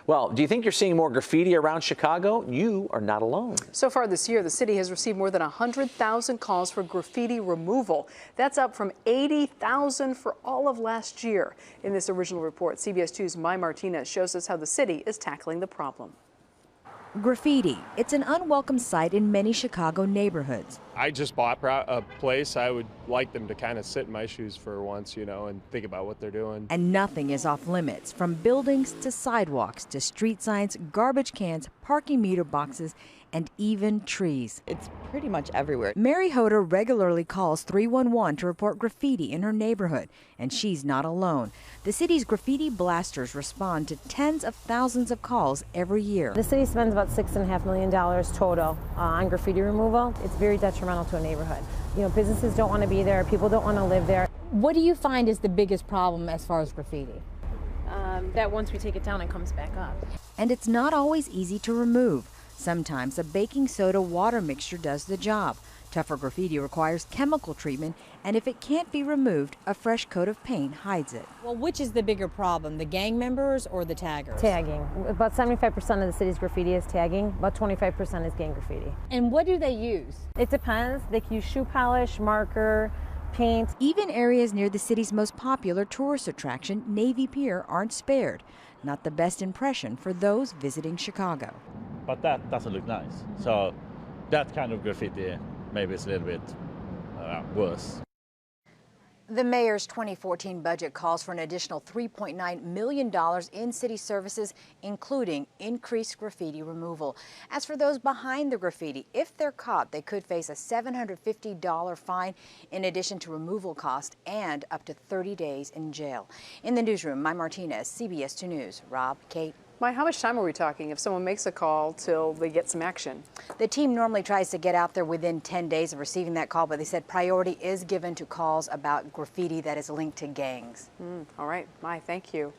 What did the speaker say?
Well, do you think you're seeing more graffiti around Chicago? You are not alone. So far this year, the city has received more than 100,000 calls for graffiti removal. That's up from 80,000 for all of last year. In this original report, CBS 2's My Martinez shows us how the city is tackling the problem. Graffiti. It's an unwelcome sight in many Chicago neighborhoods. I just bought a place. I would like them to kind of sit in my shoes for once, and think about what they're doing. And nothing is off limits, from buildings to sidewalks to street signs, garbage cans, parking meter boxes, and even trees. It's pretty much everywhere. Mary Hoder regularly calls 311 to report graffiti in her neighborhood, and she's not alone. The city's graffiti blasters respond to tens of thousands of calls every year. The city spends about $6.5 million total on graffiti removal. It's very detrimental to a neighborhood. Businesses don't want to be there, people don't want to live there. What do you find is the biggest problem as far as graffiti? That once we take it down, it comes back up. And it's not always easy to remove. Sometimes a baking soda water mixture does the job. Tougher graffiti requires chemical treatment, and if it can't be removed, a fresh coat of paint hides it. Well, which is the bigger problem, the gang members or the taggers? Tagging. About 75% of the city's graffiti is tagging. About 25% is gang graffiti. And what do they use? It depends. They can use shoe polish, marker, paint. Even areas near the city's most popular tourist attraction, Navy Pier, aren't spared. Not the best impression for those visiting Chicago. But that doesn't look nice. So that kind of graffiti maybe is a little bit worse. The mayor's 2014 budget calls for an additional $3.9 million in city services, including increased graffiti removal. As for those behind the graffiti, if they're caught, they could face a $750 fine in addition to removal costs and up to 30 days in jail. In the newsroom, My Martinez, CBS 2 News. Rob, Kate. My, how much time are we talking if someone makes a call till they get some action? The team normally tries to get out there within 10 days of receiving that call, but they said priority is given to calls about graffiti that is linked to gangs. All right, My, thank you.